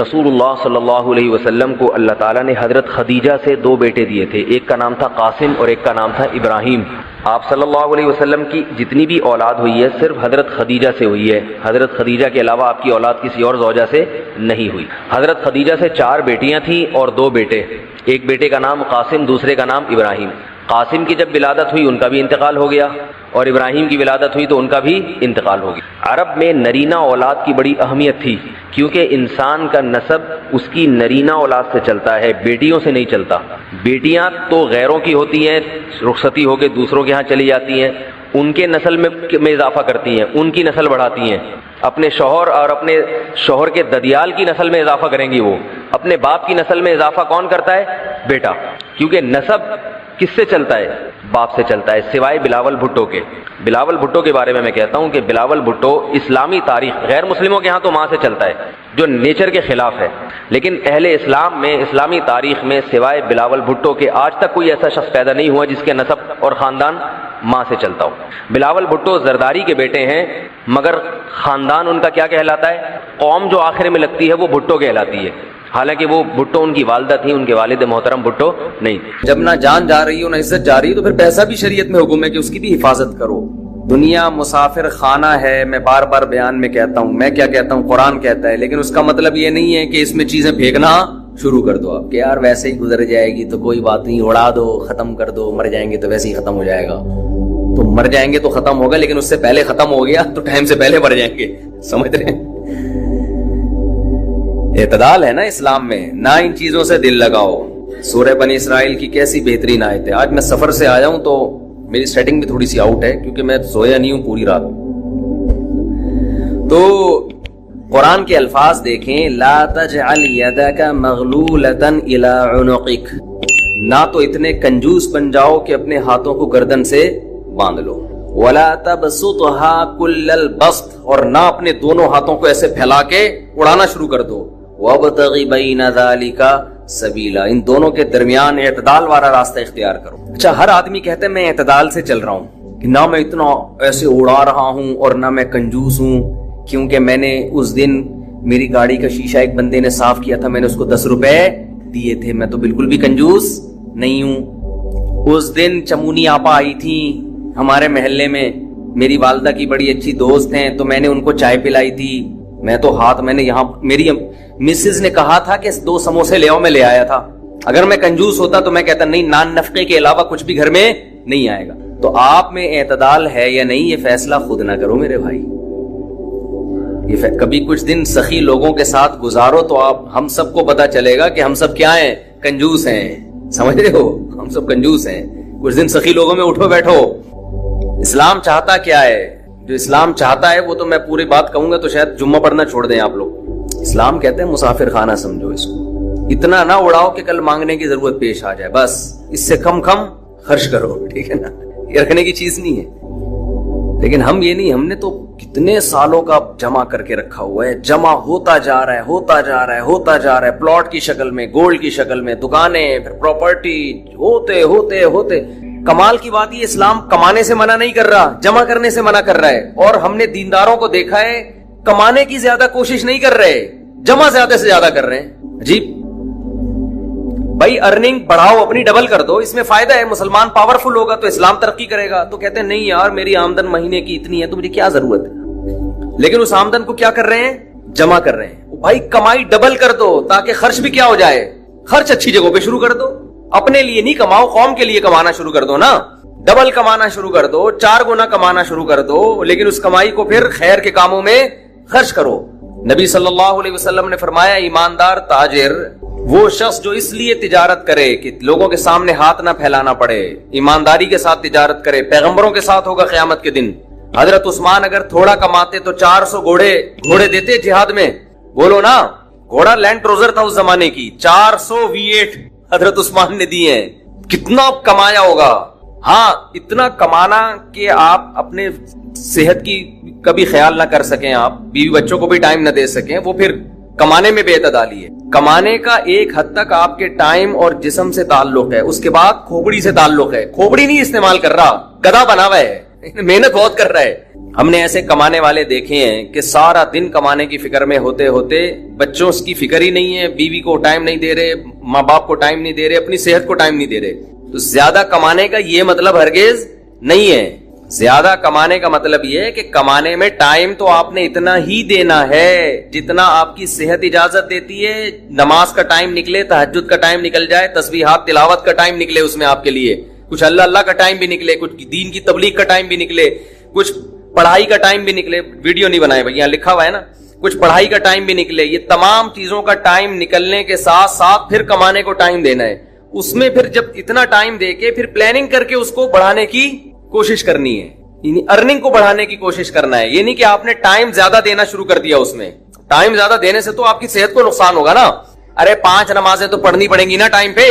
رسول اللہ صلی اللہ علیہ وسلم کو اللہ تعالیٰ نے حضرت خدیجہ سے 2 بیٹے دیے تھے، ایک کا نام تھا قاسم اور ایک کا نام تھا ابراہیم. آپ صلی اللہ علیہ وسلم کی جتنی بھی اولاد ہوئی ہے صرف حضرت خدیجہ سے ہوئی ہے، حضرت خدیجہ کے علاوہ آپ کی اولاد کسی اور زوجہ سے نہیں ہوئی. حضرت خدیجہ سے 4 بیٹیاں تھیں اور 2 بیٹے، ایک بیٹے کا نام قاسم، دوسرے کا نام ابراہیم. قاسم کی جب ولادت ہوئی ان کا بھی انتقال ہو گیا، اور ابراہیم کی ولادت ہوئی تو ان کا بھی انتقال ہو گیا. عرب میں نرینہ اولاد کی بڑی اہمیت تھی، کیونکہ انسان کا نسب اس کی نرینہ اولاد سے چلتا ہے، بیٹیوں سے نہیں چلتا. بیٹیاں تو غیروں کی ہوتی ہیں، رخصتی ہو کے دوسروں کے ہاں چلی جاتی ہیں، ان کے نسل میں اضافہ کرتی ہیں، ان کی نسل بڑھاتی ہیں. اپنے شوہر اور اپنے شوہر کے ددیال کی نسل میں اضافہ کریں گی، وہ اپنے باپ کی نسل میں اضافہ کون کرتا ہے؟ بیٹا. کیونکہ نسب کس سے چلتا ہے؟ باپ سے چلتا ہے، سوائے بلاول بھٹو کے. بلاول بھٹو کے بارے میں کہتا ہوں کہ بلاول بھٹو اسلامی تاریخ، غیر مسلموں کے ہاں تو ماں سے چلتا ہے جو نیچر کے خلاف ہے، لیکن اہل اسلام میں، اسلامی تاریخ میں سوائے بلاول بھٹو کے آج تک کوئی ایسا شخص پیدا نہیں ہوا جس کے نسب اور خاندان ماں سے چلتا ہو. بلاول بھٹو زرداری کے بیٹے ہیں، مگر خاندان ان کا کیا کہلاتا ہے؟ قوم جو آخر میں لگتی ہے وہ بھٹو کہلاتی ہے، حالانکہ وہ بھٹو ان کی والدہ تھی، ان کے والد محترم بھٹو نہیں. جب نہ جان جا رہی ہو نہ عزت جا رہی ہو تو پھر پیسہ بھی شریعت میں حکم ہے کہ اس کی بھی حفاظت کرو. دنیا مسافر خانہ ہے، میں بار بار بیان میں کہتا ہوں، میں کیا کہتا ہوں، قرآن کہتا ہے، لیکن اس کا مطلب یہ نہیں ہے کہ اس میں چیزیں پھینکنا شروع کر دو آپ کہ یار ویسے ہی گزر جائے گی تو کوئی بات نہیں، اڑا دو، ختم کر دو، مر جائیں گے تو ویسے ہی ختم ہو جائے گا. تو مر جائیں گے تو ختم ہوگا، لیکن اس سے پہلے ختم ہو گیا تو ٹائم سے پہلے مر جائیں گے. سمجھ رہے ہیں؟ اعتدال ہے نا اسلام میں، نہ ان چیزوں سے دل لگاؤ. سورہ بنی اسرائیل کی کیسی بہترین آیت ہے. آج میں سفر سے آیا ہوں تو میری سیٹنگ بھی تھوڑی سی آؤٹ ہے کیونکہ میں سویا نہیں ہوں پوری رات. تو قرآن کے الفاظ دیکھیں، لا تجعل یدک مغلولۃ الی عنقک، نہ تو اتنے کنجوس بن جاؤ کہ اپنے ہاتھوں کو گردن سے باندھ لو، ولا تبسطها کل البسط، اور نہ اپنے دونوں ہاتھوں کو ایسے پھیلا کے اڑانا شروع کر دو. وابتغ بین ذلک سبیلا، ان دونوں کے درمیان اعتدال والا راستہ اختیار کرو. اچھا، ہر آدمی کہتا ہے میں اعتدال سے چل رہا ہوں، کہ نہ میں اتنا ایسے اڑا رہا ہوں اور نہ میں کنجوس ہوں، کیونکہ میں نے اس دن میری گاڑی کا شیشہ ایک بندے نے صاف کیا تھا، میں نے اس کو 10 روپے دیے تھے، میں تو بالکل بھی کنجوس نہیں ہوں. اس دن چمونی آپا آئی تھی ہمارے محلے میں، میری والدہ کی بڑی اچھی دوست ہیں، تو میں نے ان کو چائے پلائی تھی، میں تو میں نے یہاں میری مسز نے کہا تھا کہ 2 سموسے لے آؤ، میں لے آیا تھا. اگر میں کنجوس ہوتا تو میں کہتا نہیں، نان نفقے کے علاوہ کچھ بھی گھر میں نہیں آئے گا. تو آپ میں اعتدال ہے یا نہیں یہ فیصلہ خود نہ کرو میرے بھائی. یہ کبھی کچھ دن سخی لوگوں کے ساتھ گزارو تو ہم سب کو پتا چلے گا کہ ہم سب کیا ہیں، کنجوس ہیں. سمجھ رہے ہو؟ ہم سب کنجوس ہیں. کچھ دن سخی لوگوں میں اٹھو بیٹھو. اسلام چاہتا کیا ہے؟ جو اسلام چاہتا ہے وہ تو میں پوری بات کہوں گا تو شاید جمعہ پڑھنا چھوڑ دیں آپ لوگ. اسلام کہتے ہیں مسافر خانہ سمجھو اس کو. اتنا نہ اڑاؤ کہ کل مانگنے کی ضرورت پیش آ جائے, بس اس سے کم خرچ کرو, ٹھیک ہے نا. یہ رکھنے کی چیز نہیں ہے. لیکن ہم یہ نہیں, ہم نے تو کتنے سالوں کا جمع کر کے رکھا ہوا ہے, جمع ہوتا جا رہا ہے, ہوتا جا رہا ہے, ہوتا جا رہا ہے, پلاٹ کی شکل میں, گولڈ کی شکل میں, دکانیں, پھر پراپرٹی, ہوتے ہوتے ہوتے. کمال کی بات یہ, اسلام کمانے سے منع نہیں کر رہا, جمع کرنے سے منع کر رہا ہے. اور ہم نے دینداروں کو دیکھا ہے کمانے کی زیادہ کوشش نہیں کر رہے, جمع زیادہ سے زیادہ کر رہے ہیں. عجیب بھائی, ارننگ بڑھاؤ, اپنی ڈبل کر دو, اس میں فائدہ ہے. مسلمان پاورفل ہوگا تو اسلام ترقی کرے گا. تو کہتے ہیں نہیں یار میری آمدن مہینے کی اتنی ہے تو مجھے کیا ضرورت ہے. لیکن اس آمدن کو کیا کر رہے ہیں؟ جمع کر رہے ہیں. بھائی کمائی ڈبل کر دو تاکہ خرچ بھی کیا ہو جائے, خرچ اچھی جگہوں پہ شروع کر دو. اپنے لیے نہیں کماؤ, قوم کے لیے کمانا شروع کر دو نا. ڈبل کمانا شروع کر دو, 4 گنا کمانا شروع کر دو, لیکن اس کمائی کو پھر خیر کے کاموں میں خرچ کرو. نبی صلی اللہ علیہ وسلم نے فرمایا ایماندار تاجر وہ شخص جو اس لیے تجارت کرے کہ لوگوں کے سامنے ہاتھ نہ پھیلانا پڑے, ایمانداری کے ساتھ تجارت کرے. پیغمبروں کے ساتھ ہوگا قیامت کے دن. حضرت عثمان اگر تھوڑا کماتے تو 400 گھوڑے دیتے جہاد میں. بولو نا, گھوڑا لینڈ کروزر تھا اس زمانے کی, 400 V8 حضرت عثمان نے دیے ہیں. کتنا کمایا ہوگا. ہاں اتنا کمانا کہ آپ اپنے صحت کی کبھی خیال نہ کر سکیں, آپ بیوی بچوں کو بھی ٹائم نہ دے سکیں, وہ پھر کمانے میں بے اعتدالی ہے. کمانے کا ایک حد تک آپ کے ٹائم اور جسم سے تعلق ہے, اس کے بعد کھوپڑی سے تعلق ہے. کھوپڑی نہیں استعمال کر رہا, گدھا بنا ہوا ہے, محنت بہت کر رہا ہے. ہم نے ایسے کمانے والے دیکھے ہیں کہ سارا دن کمانے کی فکر میں ہوتے ہوتے بچوں کی فکر ہی نہیں ہے, بیوی کو ٹائم نہیں دے رہے, ماں باپ کو ٹائم نہیں دے رہے, اپنی صحت کو ٹائم نہیں دے رہے. تو زیادہ کمانے کا یہ مطلب ہرگز نہیں ہے. زیادہ کمانے کا مطلب یہ ہے کہ کمانے میں ٹائم تو آپ نے اتنا ہی دینا ہے جتنا آپ کی صحت اجازت دیتی ہے. نماز کا ٹائم نکلے, تہجد کا ٹائم نکل جائے, تسبیحات تلاوت کا ٹائم نکلے اس میں آپ کے لیے, کچھ اللہ کا ٹائم بھی نکلے, کچھ دین کی تبلیغ کا ٹائم بھی نکلے, کچھ پڑھائی کا ٹائم بھی نکلے. ویڈیو نہیں بنائے بھائی, یہاں لکھا ہوا ہے نا, کچھ پڑھائی کا ٹائم بھی نکلے. یہ تمام چیزوں کا ٹائم نکلنے کے ساتھ ساتھ پھر کمانے کو ٹائم دینا ہے. اس میں پھر جب اتنا ٹائم دے کے پھر پلاننگ کر کے اس کو بڑھانے کی کوشش کرنی ہے, یعنی ارننگ کو بڑھانے کی کوشش کرنا ہے. یہ نہیں کہ آپ نے ٹائم زیادہ دینا شروع کر دیا. اس میں ٹائم زیادہ دینے سے تو آپ کی صحت کو نقصان ہوگا نا. ارے 5 نمازیں تو پڑھنی پڑیں گی نا ٹائم پہ,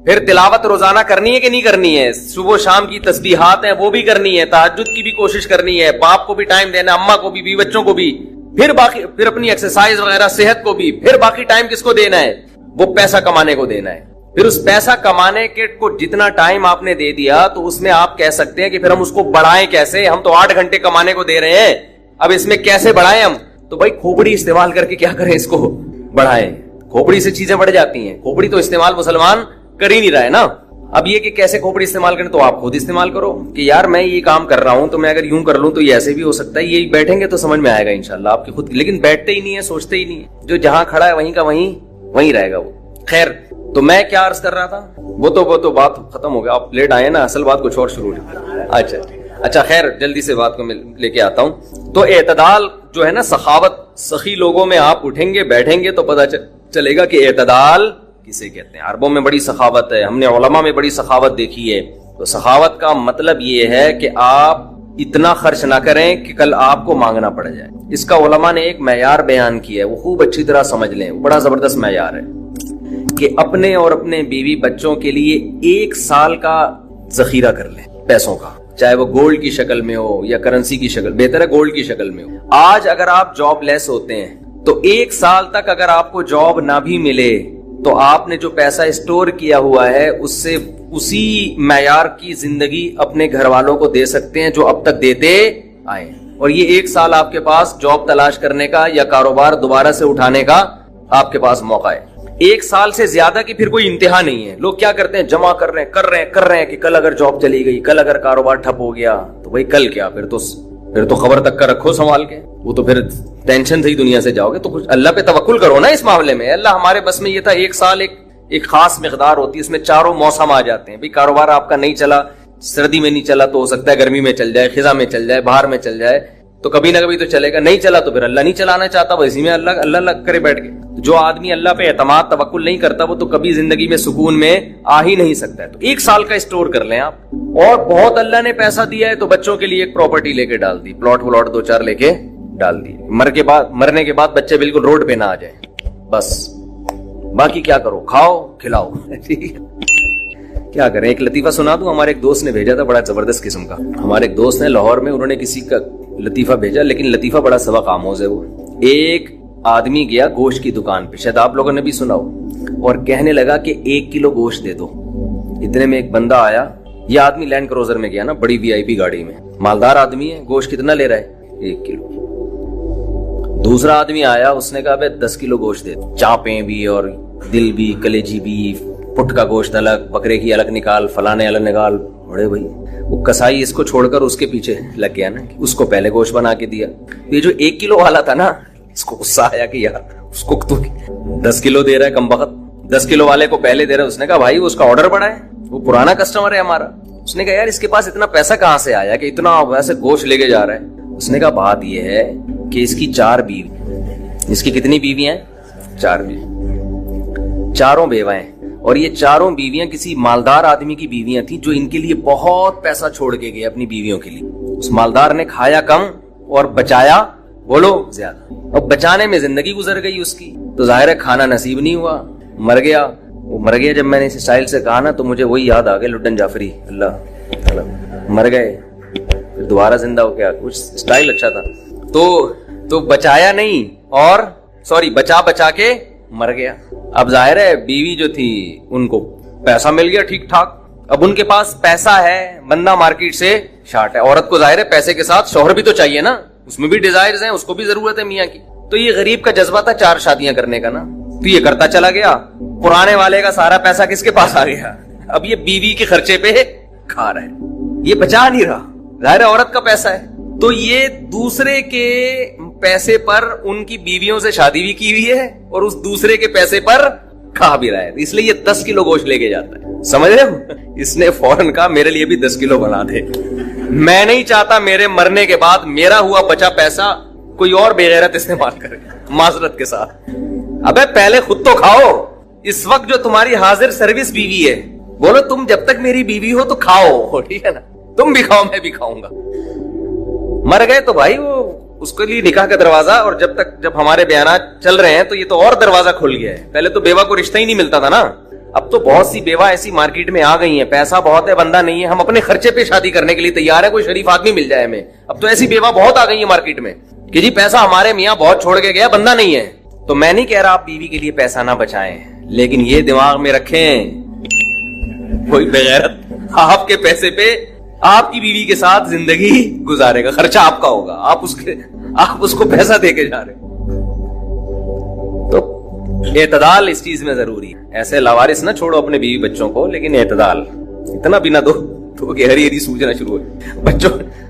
پھر تلاوت روزانہ کرنی ہے کہ نہیں کرنی ہے, صبح شام کی تسبیحات ہیں وہ بھی کرنی ہے, تہجد کی بھی کوشش کرنی ہے, باپ کو بھی ٹائم دینا, اماں کو بھی, بیوی بچوں کو بھی, پھر باقی پھر اپنی ایکسرسائز وغیرہ صحت کو بھی, پھر باقی ٹائم کس کو دینا ہے؟ وہ پیسہ کمانے کو دینا ہے. پھر اس پیسہ کمانے کے کو جتنا ٹائم آپ نے دے دیا تو اس میں آپ کہہ سکتے ہیں کہ پھر ہم اس کو بڑھائیں کیسے. ہم تو 8 گھنٹے کمانے کو دے رہے ہیں, اب اس میں کیسے بڑھائیں ہم؟ تو بھائی کھوپڑی استعمال کر کے کیا کریں, اس کو بڑھائیں. کھوپڑی سے چیزیں بڑھ جاتی ہیں. کھوپڑی تو استعمال مسلمان کر ہی نہیں رہا ہے نا. اب یہ کہ کیسے کھوپڑی استعمال کریں, تو آپ خود استعمال کرو کہ یار میں یہ کام کر رہا ہوں تو میں اگر یوں کر لوں تو یہ ایسے بھی ہو سکتا ہے. یہ بیٹھیں گے تو سمجھ میں آئے گا انشاءاللہ آپ کی خود. لیکن بیٹھتے ہی نہیں ہے, سوچتے ہی نہیں ہے. جو جہاں کھڑا ہے وہیں کا وہیں رہے گا وہ. خیر, تو میں کیا عرض کر رہا تھا, وہ تو بات ختم ہو گیا. آپ لیٹ آئے نا, اصل بات کچھ اور شروع ہوئی. اچھا خیر, جلدی سے بات کو میں لے کے آتا ہوں. تو اعتدال جو ہے نا, سخاوت, سخی لوگوں میں آپ اٹھیں گے بیٹھیں گے تو پتہ چلے گا کہ اعتدال کسے کہتے ہیں. عربوں میں بڑی سخاوت ہے, ہم نے علماء میں بڑی سخاوت دیکھی ہے. تو سخاوت کا مطلب یہ ہے کہ آپ اتنا خرچ نہ کریں کہ کل آپ کو مانگنا پڑ جائے. اس کا علماء نے ایک معیار بیان کیا ہے, وہ خوب اچھی طرح سمجھ لیں, بڑا زبردست معیار ہے کہ اپنے اور اپنے بیوی بچوں کے لیے 1 سال کا ذخیرہ کر لیں پیسوں کا, چاہے وہ گولڈ کی شکل میں ہو یا کرنسی کی شکل, بہتر ہے گولڈ کی شکل میں ہو. آج اگر آپ جاب لیس ہوتے ہیں تو 1 سال تک اگر آپ کو جاب نہ بھی ملے تو آپ نے جو پیسہ اسٹور کیا ہوا ہے اس سے اسی معیار کی زندگی اپنے گھر والوں کو دے سکتے ہیں جو اب تک دیتے آئے. اور یہ 1 سال آپ کے پاس جاب تلاش کرنے کا یا کاروبار دوبارہ سے اٹھانے کا آپ کے پاس موقع ہے. 1 سال سے زیادہ کی پھر کوئی انتہا نہیں ہے. لوگ کیا کرتے ہیں, جمع کر رہے ہیں کہ کل اگر جاب چلی گئی, کل اگر کاروبار ٹھپ ہو گیا تو بھائی کل کیا, پھر تو خبر تک کا رکھو سنبھال کے, وہ تو پھر ٹینشن سے ہی دنیا سے جاؤ گے. تو کچھ اللہ پہ توکل کرو نا اس معاملے میں. اللہ ہمارے بس میں یہ تھا 1 سال ایک خاص مقدار ہوتی ہے, اس میں چاروں موسم آ جاتے ہیں. بھائی کاروبار آپ کا نہیں چلا, سردی میں نہیں چلا تو ہو سکتا ہے گرمی میں چل جائے, خزاں میں چل جائے, بہار میں چل جائے. تو کبھی نہ کبھی تو چلے گا, نہیں چلا تو پھر اللہ نہیں چلانا چاہتا, وہ اسی میں اللہ اللہ کرے بیٹھ کے. جو آدمی اللہ پہ اعتماد توکل نہیں کرتا وہ تو کبھی زندگی میں سکون میں آ ہی نہیں سکتا ہے. تو 1 سال کا اسٹور کر لیں آپ, اور بہت اللہ نے پیسہ دیا ہے تو بچوں کے لیے ایک پراپرٹی لے کے ڈال دی, پلاٹ 2-4 لے کے ڈال دی, مرنے کے بعد بچے بالکل روڈ پہ نہ آ جائیں, بس باقی کیا کرو, کھاؤ کھلاؤ. کیا کریں. ایک لطیفہ سنا دوں, ہمارے ایک دوست نے بھیجا تھا, بڑا زبردست قسم کا. ہمارے ایک دوست نے لاہور میں, انہوں نے کسی کا لطیفہ بھیجا, لیکن لطیفہ بڑا سبق آموز ہے. وہ ایک آدمی گیا گوشت کی دکان پہ, شاید آپ لوگوں نے بھی سنا ہو, اور کہنے لگا کہ 1 کلو گوشت دے دو. اتنے میں ایک بندہ آیا, یہ آدمی لینڈ کروزر میں گیا نا, بڑی VIP گاڑی میں, مالدار آدمی ہے, گوشت کتنا لے رہا ہے, 1 کلو. دوسرا آدمی آیا, اس نے کہا بھائی 10 کلو گوشت دے, چاپیں بھی اور دل بھی, کلیجی بھی, پٹ کا گوشت الگ, بکرے کی الگ نکال, فلانے الگ نکال. بڑے بھائی وہ کسائی اس کو چھوڑ کر اس کے پیچھے لگ گیا نا, اس کو پہلے گوشت بنا کے دیا. یہ جو 1 کلو والا تھا نا, اس کو غصہ آیا کہ یار اس کو تو 10 کلو دے رہا ہے کم وقت, 10 کلو والے کو پہلے دے رہا ہے. اس نے کہا بھائی اس کا آرڈر بڑا ہے, وہ پرانا کسٹمر ہے ہمارا. اس نے کہا یار اس کے پاس اتنا پیسہ کہاں سے آیا کہ اتنا ویسے گوشت لے کے جا رہا ہے. اس نے کہا بات یہ ہے کہ اس کی 4 بیوی, اس کی کتنی بیوی ہیں, 4 بیوی, چاروں بیوہ ہیں, اور یہ چاروں بیویاں کسی مالدار آدمی کی بیویاں تھیں جو ان کے لیے بہت پیسہ چھوڑ کے گئے اپنی بیویوں کے لیے. اس مالدار نے کھایا کم اور بچایا بولو زیادہ, اور بچانے میں زندگی گزر گئی اس کی, تو ظاہر ہے کھانا نصیب نہیں ہوا, مر گیا. وہ مر گیا, جب میں نے اس اسٹائل سے کہا نا تو مجھے وہی یاد آ گیا لڈن جعفری, اللہ مر گئے پھر دوبارہ زندہ ہو گیا, کچھ اسٹائل اچھا تھا. تو بچایا نہیں, اور سوری بچا کے مر گیا. اب ظاہر ہے بیوی جو تھی ان کو پیسہ مل گیا ٹھیک ٹھاک, اب ان کے پاس پیسہ ہے, بندہ مارکیٹ سے شارٹ ہے. عورت کو ظاہر ہے پیسے کے ساتھ شوہر بھی تو چاہیے نا, اس میں بھی ڈیزائرز ہیں, اس کو بھی ضرورت ہے میاں کی. تو یہ غریب کا جذبہ تھا 4 شادیاں کرنے کا نا, تو یہ کرتا چلا گیا. پرانے والے کا سارا پیسہ کس کے پاس آ گیا, اب یہ بیوی کے خرچے پہ کھا رہا ہے, یہ بچا نہیں رہا, ظاہر ہے عورت کا پیسہ ہے. تو یہ دوسرے کے پیسے پر ان کی بیویوں سے شادی بھی کی ہوئی ہے, اور اس دوسرے کے پیسے پر کھا بھی رہا ہے, اس لیے یہ 10 کلو گوشت لے کے جاتا ہے. سمجھ رہے ہو, اس نے فوراً کہا میرے لیے بھی 10 کلو بنا دے, میں نہیں چاہتا میرے مرنے کے بعد میرا ہوا بچا پیسہ کوئی اور بے غیرت استعمال کرے, معذرت کے ساتھ. ابے پہلے خود تو کھاؤ. اس وقت جو تمہاری حاضر سروس بیوی ہے, بولو تم جب تک میری بیوی ہو تو کھاؤ, ٹھیک ہے نا, تم بھی کھاؤ میں بھی کھاؤں گا. مر گئے تو بھائی وہ اس کے لیے نکاح کا دروازہ, اور جب ہمارے بیانات چل رہے ہیں تو یہ تو اور دروازہ کھل گیا ہے. پہلے تو بیوہ کو رشتہ ہی نہیں ملتا تھا نا, اب تو بہت سی بیوہ ایسی مارکیٹ میں آ گئی ہیں, پیسہ بہت ہے, بندہ نہیں ہے, ہم اپنے خرچے پہ شادی کرنے کے لیے تیار ہے, کوئی شریف آدمی مل جائے ہمیں. اب تو ایسی بیوہ بہت آ گئی ہیں مارکیٹ میں کہ جی پیسہ ہمارے میاں بہت چھوڑ کے گیا, بندہ نہیں ہے. تو میں نہیں کہہ رہا آپ بیوی کے لیے پیسہ نہ بچائیں, لیکن یہ دماغ میں رکھیں کوئی بغیرت آپ کے پیسے پہ آپ کی بیوی کے ساتھ زندگی گزارے گا, خرچہ آپ کا ہوگا, آپ اس کو پیسہ دے کے جا رہے. تو اعتدال اس چیز میں ضروری ہے. ایسے لاوارث نہ چھوڑو اپنے بیوی بچوں کو, لیکن اعتدال, اتنا بھی نہ دو تو کہ ہری ہری سوچنا شروع ہو.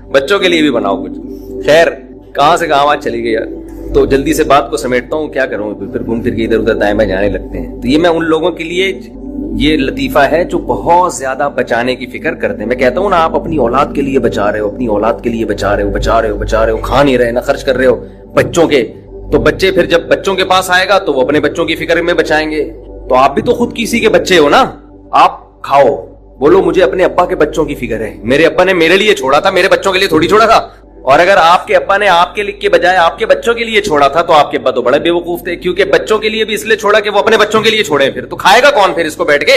بچوں کے لیے بھی بناؤ کچھ. خیر کہاں سے کہاں آواز چلی گئی یار, تو جلدی سے بات کو سمیٹتا ہوں, کیا کروں پھر گھوم پھر کے ادھر ادھر دائیں بائیں جانے لگتے ہیں. تو یہ میں ان لوگوں کے لیے یہ لطیفہ ہے جو بہت زیادہ بچانے کی فکر کرتے ہیں. میں کہتا ہوں نا, آپ اپنی اولاد کے لیے بچا رہے ہو, اپنی اولاد کے لیے بچا رہے ہو, کھا نہیں رہے نہ خرچ کر رہے ہو بچوں کے, تو بچے پھر جب بچوں کے پاس آئے گا تو وہ اپنے بچوں کی فکر میں بچائیں گے. تو آپ بھی تو خود کسی کے بچے ہو نا, آپ کھاؤ, بولو مجھے اپنے ابا کے بچوں کی فکر ہے, میرے ابا نے میرے لیے چھوڑا تھا, میرے بچوں کے لیے تھوڑی چھوڑا تھا. اور اگر آپ کے ابا نے آپ کے بجائے آپ کے بچوں کے لیے چھوڑا تھا تو آپ کے ابا تو بڑے بیوقوف تھے, کیونکہ بچوں کے لیے بھی اس لیے چھوڑا کہ وہ اپنے بچوں کے لیے چھوڑے, پھر تو کھائے گا کون پھر اس کو بیٹھ کے.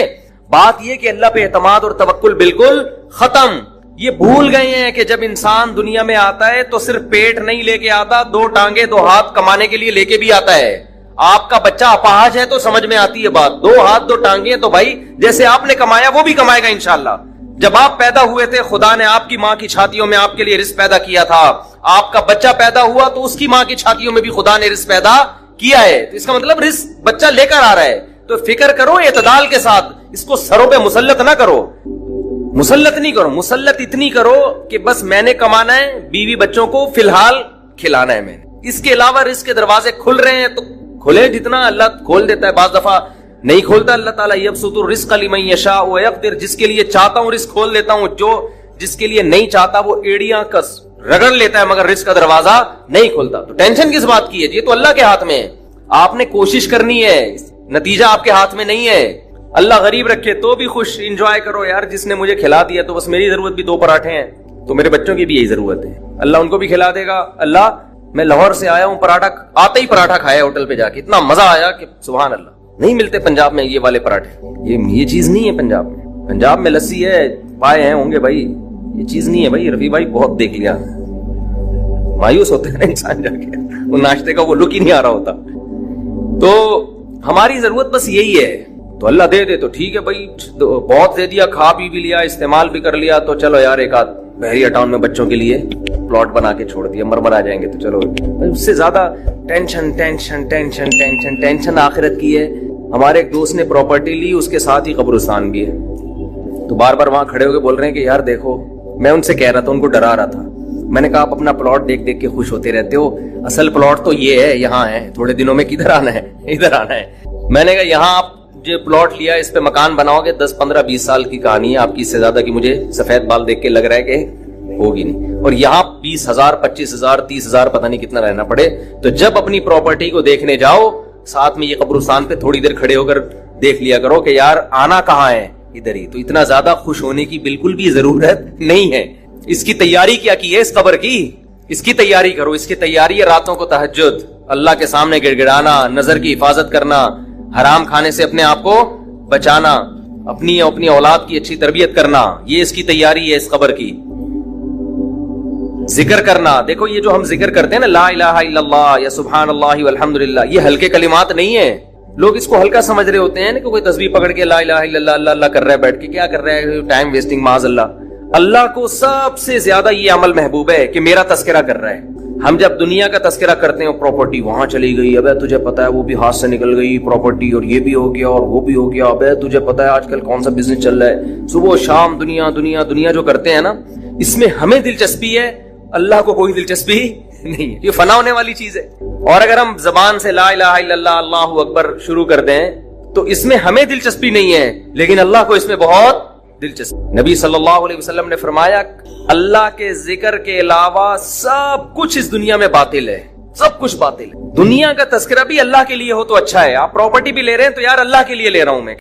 بات یہ کہ اللہ پہ اعتماد اور توکل بالکل ختم. یہ بھول گئے ہیں کہ جب انسان دنیا میں آتا ہے تو صرف پیٹ نہیں لے کے آتا, 2 ٹانگیں 2 ہاتھ کمانے کے لیے لے کے بھی آتا ہے. آپ کا بچہ اپاہج ہے تو سمجھ میں آتی ہے بات, 2 ہاتھ 2 ٹانگیں, تو بھائی جیسے آپ نے کمایا وہ بھی کمائے گا انشاءاللہ. جب آپ پیدا ہوئے تھے خدا نے آپ کی ماں کی چھاتیوں میں آپ کے لیے رزق پیدا کیا تھا, آپ کا بچہ پیدا ہوا تو اس کی ماں کی چھاتیوں میں بھی خدا نے رزق پیدا کیا ہے. تو اس کا مطلب رزق بچہ لے کر آ رہا ہے. تو فکر کرو اعتدال کے ساتھ, اس کو سروں پہ مسلط نہ کرو, مسلط نہیں کرو, مسلط اتنی کرو کہ بس میں نے کمانا ہے, بیوی بچوں کو فی الحال کھلانا ہے میں نے, اس کے علاوہ رزق کے دروازے کھل رہے ہیں تو کھلے, جتنا اللہ کھول دیتا ہے, بعض دفعہ نہیں کھولتا اللہ تعالیٰ. یبسط الرزق لمن یشاء ویقدر, جس کے لیے چاہتا ہوں رزق کھول دیتا ہوں, جس کے لیے نہیں چاہتا وہ ایڑیاں کس رگڑ لیتا ہے مگر رزق کا دروازہ نہیں کھلتا. تو ٹینشن کس بات کی ہے؟ یہ تو اللہ کے ہاتھ میں ہے. آپ نے کوشش کرنی ہے, نتیجہ آپ کے ہاتھ میں نہیں ہے. اللہ غریب رکھے تو بھی خوش, انجوائے کرو یار. جس نے مجھے کھلا دیا تو بس میری ضرورت بھی 2 پراٹھے ہیں, تو میرے بچوں کی بھی یہی ضرورت ہے, اللہ ان کو بھی کھلا دے گا. اللہ میں لاہور سے آیا ہوں, پراٹھا آتے ہی پراٹھا کھایا ہوٹل پہ جا کے, اتنا مزہ آیا کہ سبحان اللہ. نہیں ملتے پنجاب میں یہ والے پراٹھے, یہ چیز نہیں ہے پنجاب میں. پنجاب میں لسی ہے, پائے ہیں ہوں گے بھائی, یہ چیز نہیں ہے بھائی. رفیع بھائی بہت دیکھ لیا, مایوس ہوتا ہے نا انسان جا کے, وہ ناشتے کا وہ لک ہی نہیں آ رہا ہوتا. تو ہماری ضرورت بس یہی ہے. تو اللہ دے دے تو ٹھیک ہے بھائی, بہت دے دیا, کھا بھی لیا, استعمال بھی کر لیا, تو چلو یار ایک آدھ بحریہ ٹاؤن میں بچوں کے لیے پلاٹ بنا کے چھوڑ دیا, مرمر آ جائیں گے تو چلو. اس سے زیادہ tension tension tension tension tension آخرت کی ہے. ہمارے ایک دوست نے پراپرٹی لی, اس کے ساتھ ہی قبرستان بھی ہے. تو بار بار وہاں کھڑے ہو کے بول رہے ہیں کہ یار دیکھو, میں ان سے کہہ رہا تھا, ان کو ڈرا رہا تھا. میں نے کہا آپ اپنا پلاٹ دیکھ دیکھ کے خوش ہوتے رہتے ہو, اصل پلاٹ تو یہ ہے, یہاں ہے, تھوڑے دنوں میں کدھر آنا ہے, ادھر آنا ہے. میں نے کہا یہاں آپ جو پلاٹ لیا اس پہ مکان بناؤ گے, 10 15 20 سال کی کہانی ہے آپ کی, اس سے زیادہ کی مجھے سفید بال دیکھ کے لگ رہا ہے کہ ہوگی نہیں. اور یہاں 20,000 25,000 30,000 پتہ نہیں کتنا رہنا پڑے. تو جب اپنی پراپرٹی کو دیکھنے جاؤ, ساتھ میں یہ قبرستان پہ تھوڑی دیر کھڑے ہو کر دیکھ لیا کرو کہ یار آنا کہاں ہے, ادھر ہی. تو اتنا زیادہ خوش ہونے کی بالکل بھی ضرورت نہیں ہے. اس کی تیاری کیا کی ہے اس قبر کی, اس کی تیاری کرو. اس کی تیاری ہے راتوں کو تہجد, اللہ کے سامنے گڑ گڑانا, نظر کی حفاظت کرنا, حرام کھانے سے اپنے آپ کو بچانا, اپنی اولاد کی اچھی تربیت کرنا. یہ اس کی تیاری ہے اس قبر کی. ذکر کرنا, دیکھو یہ جو ہم ذکر کرتے ہیں نا, لا الہ الا اللہ یا سبحان اللہ والحمدللہ, یہ ہلکے کلمات نہیں ہیں. لوگ اس کو ہلکا سمجھ رہے ہوتے ہیں کہ کوئی تسبیح پکڑ کے لا الہ الا اللہ اللہ اللہ کر رہا ہے بیٹھ کے, کیا کر رہا ہے, ٹائم ویسٹنگ معاذ اللہ. اللہ کو سب سے زیادہ یہ عمل محبوب ہے کہ میرا تذکرہ کر رہا ہے. ہم جب دنیا کا تذکرہ کرتے ہیں, پراپرٹی وہاں چلی گئی, ابے تجھے پتا ہے وہ بھی ہاتھ سے نکل گئی پراپرٹی, اور یہ بھی ہو گیا اور وہ بھی ہو گیا, ابے تجھے پتا ہے آج کل کون سا بزنس چل رہا ہے, صبح شام دنیا دنیا دنیا جو کرتے ہیں نا, اس میں ہمیں دلچسپی ہے, اللہ کو کوئی دلچسپی نہیں ہے. یہ فنا ہونے والی چیز ہے. اور اگر ہم زبان سے لا الہ الا اللہ اللہ اکبر شروع کر دیں تو اس میں ہمیں دلچسپی نہیں ہے, لیکن اللہ کو اس میں بہت دلچسپی. نبی صلی اللہ علیہ وسلم نے فرمایا اللہ کے ذکر کے علاوہ سب کچھ اس دنیا میں باطل ہے, سب کچھ باطل ہے. دنیا کا تذکرہ بھی اللہ کے لیے ہو تو اچھا ہے. آپ پراپرٹی بھی لے رہے ہیں تو یار اللہ کے لیے لے رہا ہوں میں.